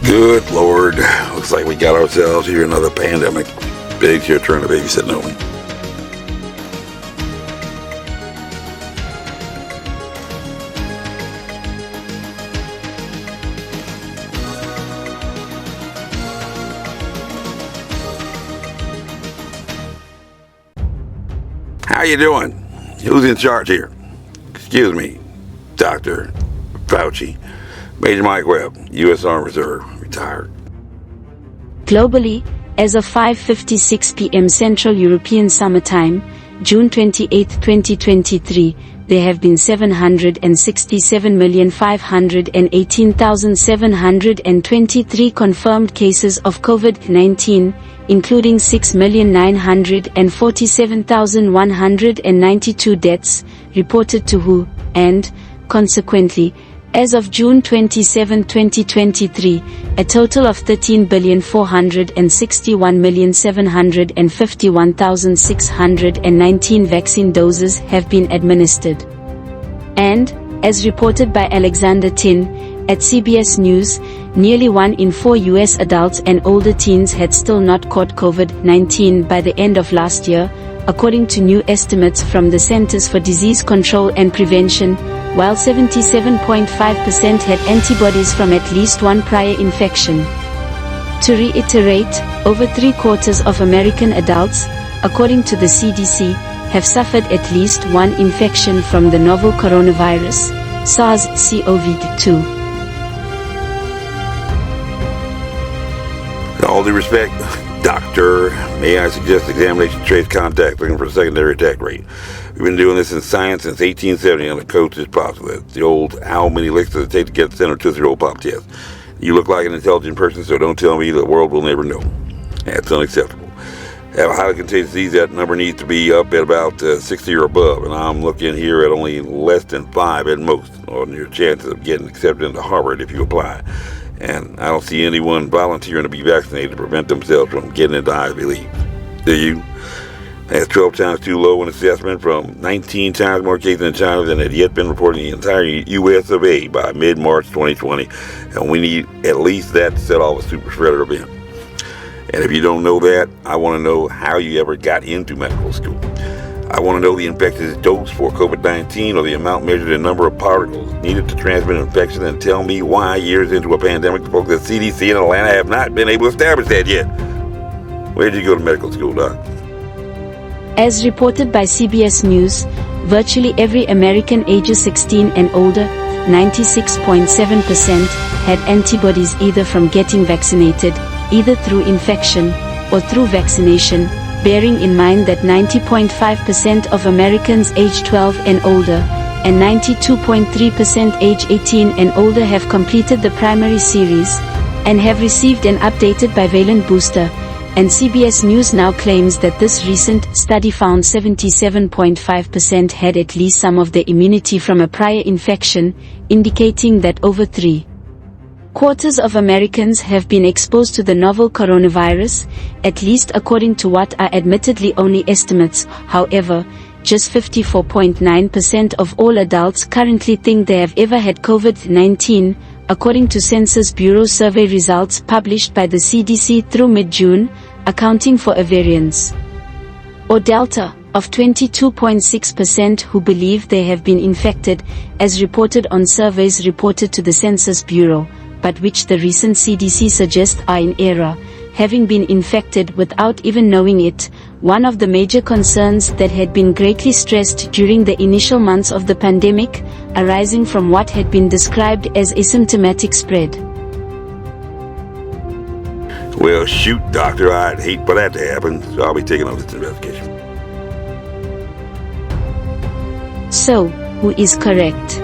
Good Lord. Looks like we got ourselves here another pandemic. Big's here turn to babysitting only. How you doing? Who's in charge here? Excuse me, Dr. Fauci. Major Mike Webb, U.S. Army Reserve, retired. Globally, as of 5:56 p.m. Central European Summer Time, June 28, 2023, there have been 767,518,723 confirmed cases of COVID-19, including 6,947,192 deaths, reported to WHO, and, consequently, as of June 27, 2023, a total of 13,461,751,619 vaccine doses have been administered. And, as reported by Alexander Tin, at CBS News, nearly 1 in 4 U.S. adults and older teens had still not caught COVID-19 by the end of last year, according to new estimates from the Centers for Disease Control and Prevention, while 77.5% had antibodies from at least one prior infection. To reiterate, over 3/4 of American adults, according to the CDC, have suffered at least one infection from the novel coronavirus, SARS-CoV-2. With all due respect, Doctor, may I suggest examination trace contact looking for a secondary attack rate? We've been doing this in science since 1870 on the coast is possible. It's the old how many licks does it take to get the center Tootsie-Roll Pop test. You look like an intelligent person, so don't tell me the world will never know. That's unacceptable. Have a highly contagious disease, that number needs to be up at about 60 or above, and I'm looking here at only less than 5 at most on your chances of getting accepted into Harvard if you apply. And I don't see anyone volunteering to be vaccinated to prevent themselves from getting into Ivy League. Do you? That's 12 times too low an assessment, from 19 times more cases in China than had yet been reported in the entire U.S. of A. by mid-March 2020. And we need at least that to set off a super spreader event. And if you don't know that, I want to know how you ever got into medical school. I want to know the infectious dose for COVID-19 or the amount measured in number of particles needed to transmit infection, and tell me why years into a pandemic the folks at CDC in Atlanta have not been able to establish that yet. Where did you go to medical school, Doc? As reported by CBS News, virtually every American ages 16 and older, 96.7%, had antibodies either from getting vaccinated, either through infection, or through vaccination, bearing in mind that 90.5% of Americans age 12 and older, and 92.3% age 18 and older have completed the primary series, and have received an updated bivalent booster, and CBS News now claims that this recent study found 77.5% had at least some of the immunity from a prior infection, indicating that over 3/4 of Americans have been exposed to the novel coronavirus, at least according to what are admittedly only estimates. However, just 54.9% of all adults currently think they have ever had COVID-19, according to Census Bureau survey results published by the CDC through mid-June, accounting for a variance, or delta, of 22.6% who believe they have been infected, as reported on surveys reported to the Census Bureau, but which the recent CDC suggests are in error, having been infected without even knowing it, one of the major concerns that had been greatly stressed during the initial months of the pandemic, arising from what had been described as asymptomatic spread. Well, shoot, Doctor, I'd hate for that to happen, so I'll be taking on this investigation. So, who is correct?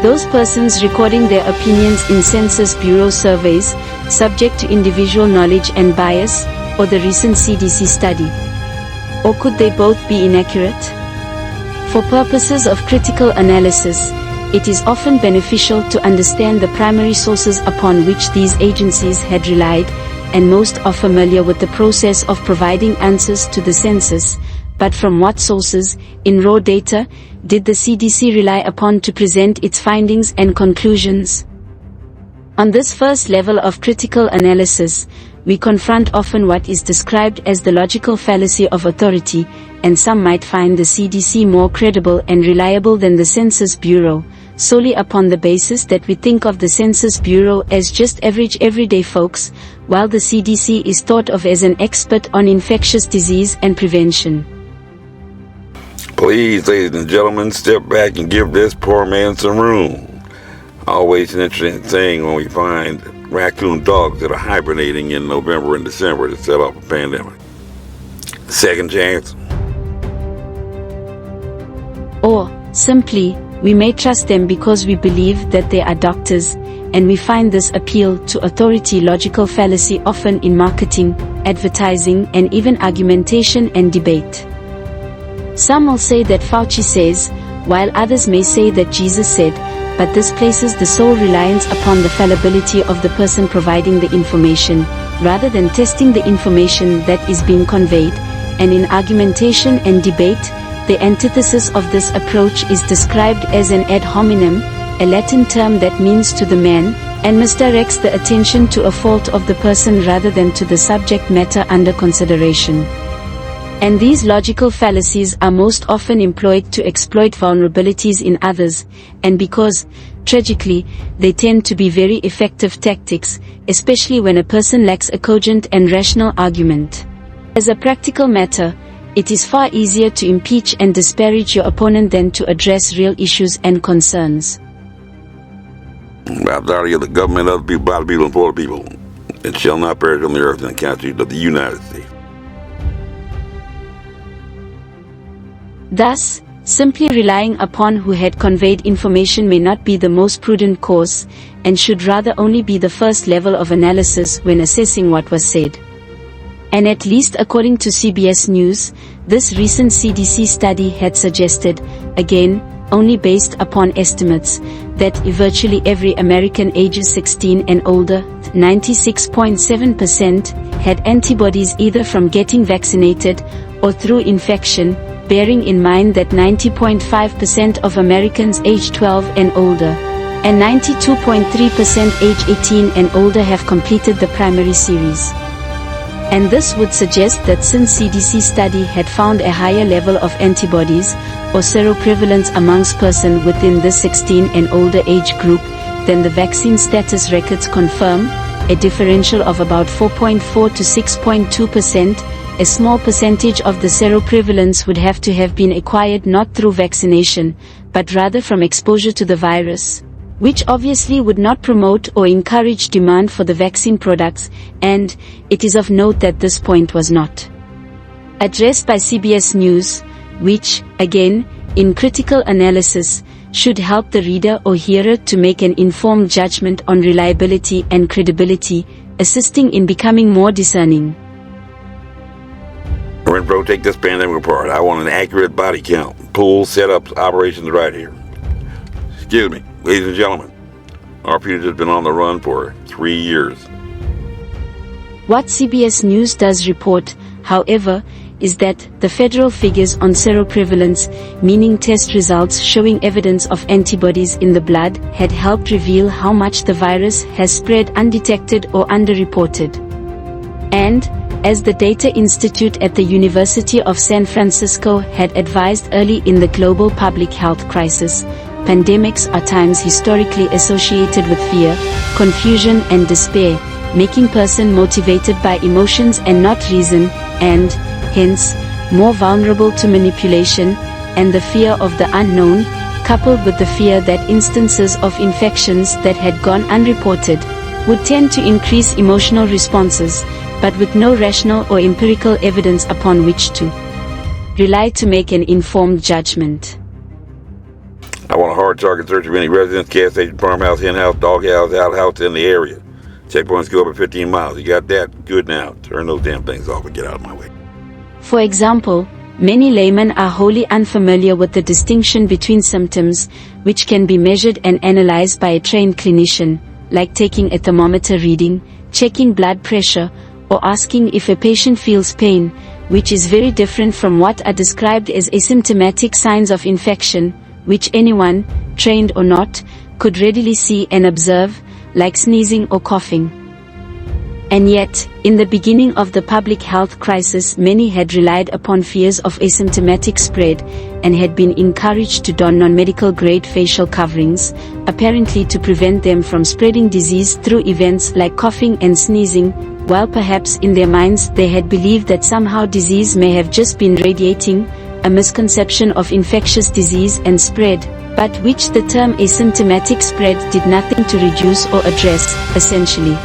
Those persons recording their opinions in Census Bureau surveys, subject to individual knowledge and bias, or the recent CDC study? Or could they both be inaccurate? For purposes of critical analysis, it is often beneficial to understand the primary sources upon which these agencies had relied, and most are familiar with the process of providing answers to the census, but from what sources, in raw data, did the CDC rely upon to present its findings and conclusions? On this first level of critical analysis, we confront often what is described as the logical fallacy of authority, and some might find the CDC more credible and reliable than the Census Bureau, solely upon the basis that we think of the Census Bureau as just average everyday folks, while the CDC is thought of as an expert on infectious disease and prevention. Please, ladies and gentlemen, step back and give this poor man some room. Always an interesting thing when we find raccoon dogs that are hibernating in November and December to set off a pandemic. Second chance. Or, simply, we may trust them because we believe that they are doctors, and we find this appeal to authority logical fallacy often in marketing, advertising, and even argumentation and debate. Some will say that Fauci says, while others may say that Jesus said, but this places the sole reliance upon the fallibility of the person providing the information, rather than testing the information that is being conveyed, and in argumentation and debate, the antithesis of this approach is described as an ad hominem, a Latin term that means to the man, and misdirects the attention to a fault of the person rather than to the subject matter under consideration. And these logical fallacies are most often employed to exploit vulnerabilities in others, and because, tragically, they tend to be very effective tactics, especially when a person lacks a cogent and rational argument. As a practical matter, it is far easier to impeach and disparage your opponent than to address real issues and concerns. Authority of the government of the people, by the people, and for the people. It shall not perish on the earth in the Constitution of the United States. Thus, simply relying upon who had conveyed information may not be the most prudent course, and should rather only be the first level of analysis when assessing what was said. And at least according to CBS News, this recent CDC study had suggested, again, only based upon estimates, that virtually every American ages 16 and older, 96.7%, had antibodies either from getting vaccinated or through infection, bearing in mind that 90.5% of Americans age 12 and older, and 92.3% age 18 and older have completed the primary series. And this would suggest that since CDC study had found a higher level of antibodies, or seroprevalence amongst persons within the 16 and older age group, then the vaccine status records confirm, a differential of about 4.4 to 6.2%, a small percentage of the seroprevalence would have to have been acquired not through vaccination, but rather from exposure to the virus, which obviously would not promote or encourage demand for the vaccine products, and it is of note that this point was not addressed by CBS News, which, again, in critical analysis, should help the reader or hearer to make an informed judgment on reliability and credibility, assisting in becoming more discerning. Renfro, take this pandemic apart. I want an accurate body count. Pool, setups, operations right here. Excuse me, ladies and gentlemen. Our fugitive has been on the run for 3 years. What CBS News does report, however, is that the federal figures on seroprevalence, meaning test results showing evidence of antibodies in the blood, had helped reveal how much the virus has spread undetected or underreported. And, as the Data Institute at the University of San Francisco had advised early in the global public health crisis, pandemics are times historically associated with fear, confusion and despair, making person motivated by emotions and not reason, and, hence, more vulnerable to manipulation, and the fear of the unknown, coupled with the fear that instances of infections that had gone unreported, would tend to increase emotional responses, but with no rational or empirical evidence upon which to rely to make an informed judgment. I want a hard target search of any residence, gas station, farmhouse, hen-house, doghouse, outhouse in the area. Checkpoints go up at 15 miles. You got that? Good now. Turn those damn things off and get out of my way. For example, many laymen are wholly unfamiliar with the distinction between symptoms, which can be measured and analyzed by a trained clinician, like taking a thermometer reading, checking blood pressure, or asking if a patient feels pain, which is very different from what are described as asymptomatic signs of infection, which anyone, trained or not, could readily see and observe, like sneezing or coughing. And yet, in the beginning of the public health crisis, many had relied upon fears of asymptomatic spread, and had been encouraged to don non-medical grade facial coverings, apparently to prevent them from spreading disease through events like coughing and sneezing, while perhaps in their minds they had believed that somehow disease may have just been radiating, a misconception of infectious disease and spread, but which the term asymptomatic spread did nothing to reduce or address, essentially.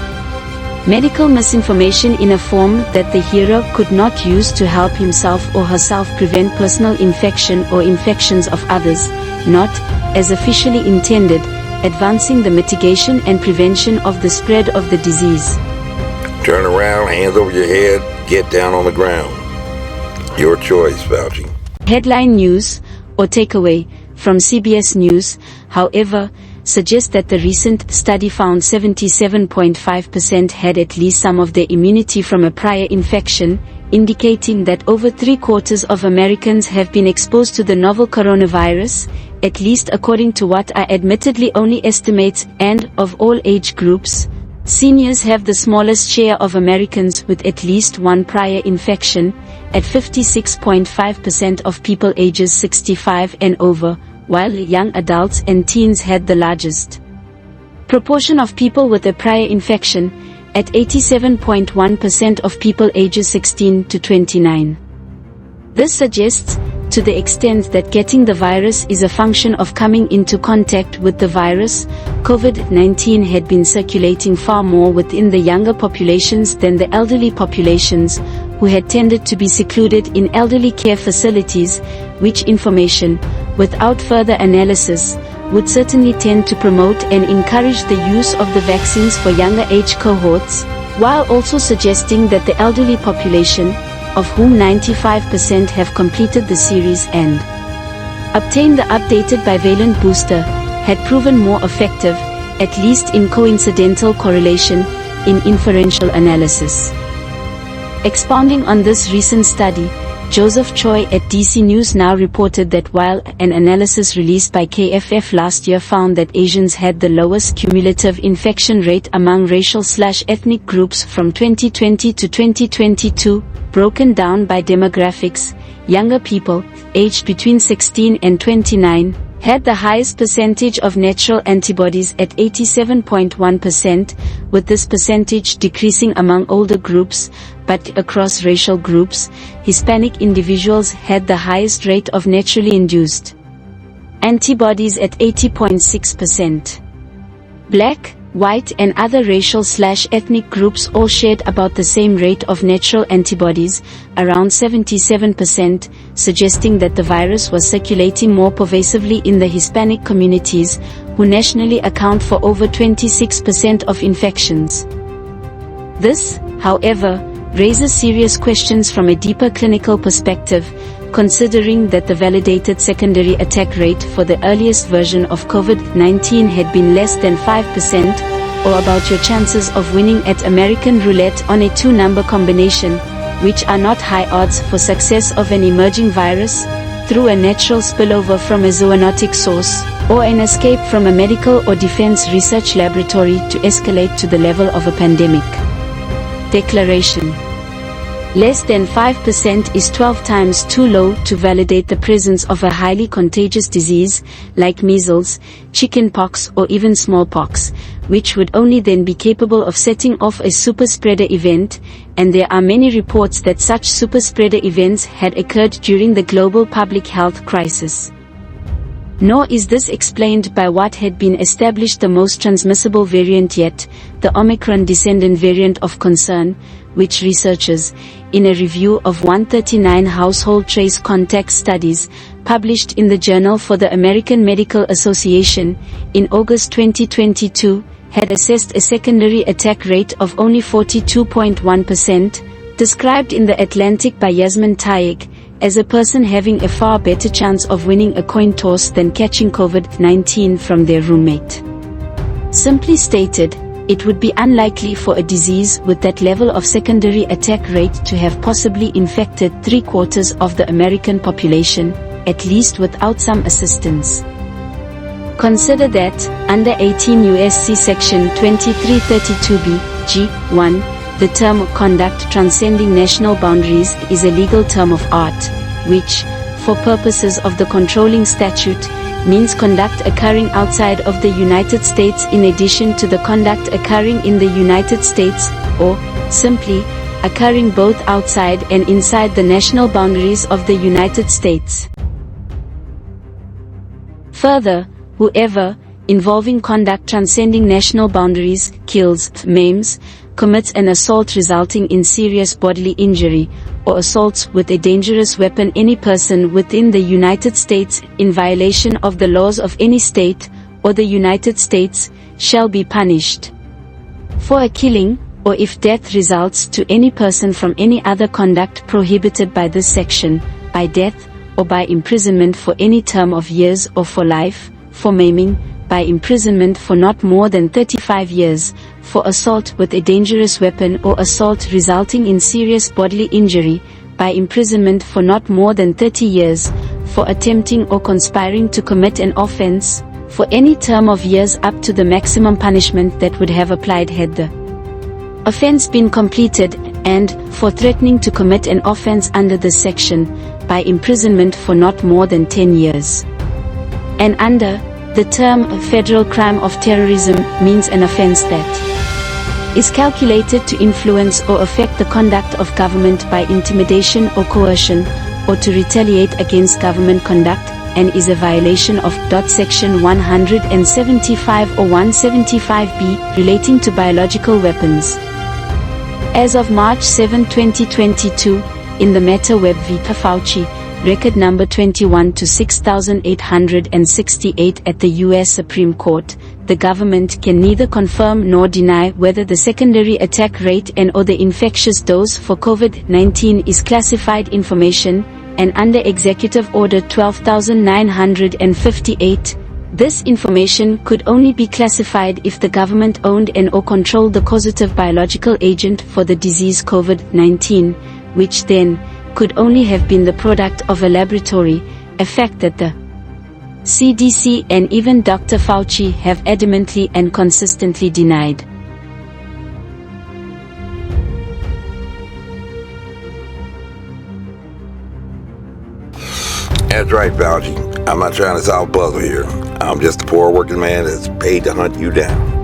Medical misinformation in a form that the hearer could not use to help himself or herself prevent personal infection or infections of others, not, as officially intended, advancing the mitigation and prevention of the spread of the disease. Turn around, hands over your head, get down on the ground. Your choice, Fauci. Headline news, or takeaway, from CBS News, however, suggests that the recent study found 77.5% had at least some of their immunity from a prior infection, indicating that over 3/4 of Americans have been exposed to the novel coronavirus, at least according to what are admittedly only estimates, and, of all age groups, seniors have the smallest share of Americans with at least one prior infection, at 56.5% of people ages 65 and over, while young adults and teens had the largest proportion of people with a prior infection, at 87.1% of people ages 16 to 29. This suggests, to the extent that getting the virus is a function of coming into contact with the virus, COVID-19 had been circulating far more within the younger populations than the elderly populations, who had tended to be secluded in elderly care facilities, which information, without further analysis, would certainly tend to promote and encourage the use of the vaccines for younger age cohorts, while also suggesting that the elderly population, of whom 95% have completed the series and obtained the updated bivalent booster, had proven more effective, at least in coincidental correlation, in inferential analysis. Expounding on this recent study, Joseph Choi at DC News Now reported that while an analysis released by KFF last year found that Asians had the lowest cumulative infection rate among racial/ethnic groups from 2020 to 2022, broken down by demographics, younger people, aged between 16 and 29, had the highest percentage of natural antibodies at 87.1%, with this percentage decreasing among older groups, but across racial groups, Hispanic individuals had the highest rate of naturally induced antibodies at 80.6%. Black, white and other racial/ethnic groups all shared about the same rate of natural antibodies, around 77%, suggesting that the virus was circulating more pervasively in the Hispanic communities, who nationally account for over 26% of infections. This, however, raises serious questions from a deeper clinical perspective, considering that the validated secondary attack rate for the earliest version of COVID-19 had been less than 5%, or about your chances of winning at American roulette on a two-number combination, which are not high odds for success of an emerging virus, through a natural spillover from a zoonotic source, or an escape from a medical or defense research laboratory to escalate to the level of a pandemic. Declaration. Less than 5% is 12 times too low to validate the presence of a highly contagious disease, like measles, chickenpox or even smallpox, which would only then be capable of setting off a super-spreader event, and there are many reports that such super-spreader events had occurred during the global public health crisis. Nor is this explained by what had been established the most transmissible variant yet, the Omicron descendant variant of concern, which researchers, in a review of 139 household trace contact studies, published in the Journal for the American Medical Association, in August 2022, had assessed a secondary attack rate of only 42.1%, described in The Atlantic by Yasmin Tayeg, as a person having a far better chance of winning a coin toss than catching COVID-19 from their roommate. Simply stated, it would be unlikely for a disease with that level of secondary attack rate to have possibly infected 3/4 of the American population, at least without some assistance. Consider that, under 18 U.S.C. Section 2332b, G1, the term conduct transcending national boundaries is a legal term of art, which, for purposes of the controlling statute, means conduct occurring outside of the United States in addition to the conduct occurring in the United States, or, simply, occurring both outside and inside the national boundaries of the United States. Further, whoever, involving conduct transcending national boundaries, kills, maims, commits an assault resulting in serious bodily injury, or assaults with a dangerous weapon any person within the United States in violation of the laws of any state, or the United States, shall be punished for a killing, or if death results to any person from any other conduct prohibited by this section, by death, or by imprisonment for any term of years or for life, for maiming, by imprisonment for not more than 35 years, for assault with a dangerous weapon or assault resulting in serious bodily injury, by imprisonment for not more than 30 years, for attempting or conspiring to commit an offense, for any term of years up to the maximum punishment that would have applied had the offense been completed, and, for threatening to commit an offense under this section, by imprisonment for not more than 10 years. And under the term federal crime of terrorism means an offense that is calculated to influence or affect the conduct of government by intimidation or coercion, or to retaliate against government conduct, and is a violation of Section 175 or 175b relating to biological weapons. As of March 7, 2022, in the matter Webb v. Fauci, record number 21 to 6868 at the U.S. Supreme Court, the government can neither confirm nor deny whether the secondary attack rate and/or the infectious dose for COVID-19 is classified information, and under Executive Order 12958, this information could only be classified if the government owned and/or controlled the causative biological agent for the disease COVID-19, which then could only have been the product of a laboratory, a fact that the CDC and even Dr. Fauci have adamantly and consistently denied. That's right, Fauci. I'm not trying to solve a puzzle here. I'm just a poor working man that's paid to hunt you down.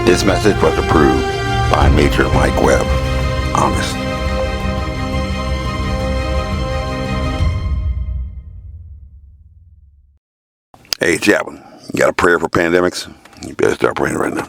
This message was approved by Major Mike Webb. Honest. Hey, Chaplain, you got a prayer for pandemics? You better start praying right now.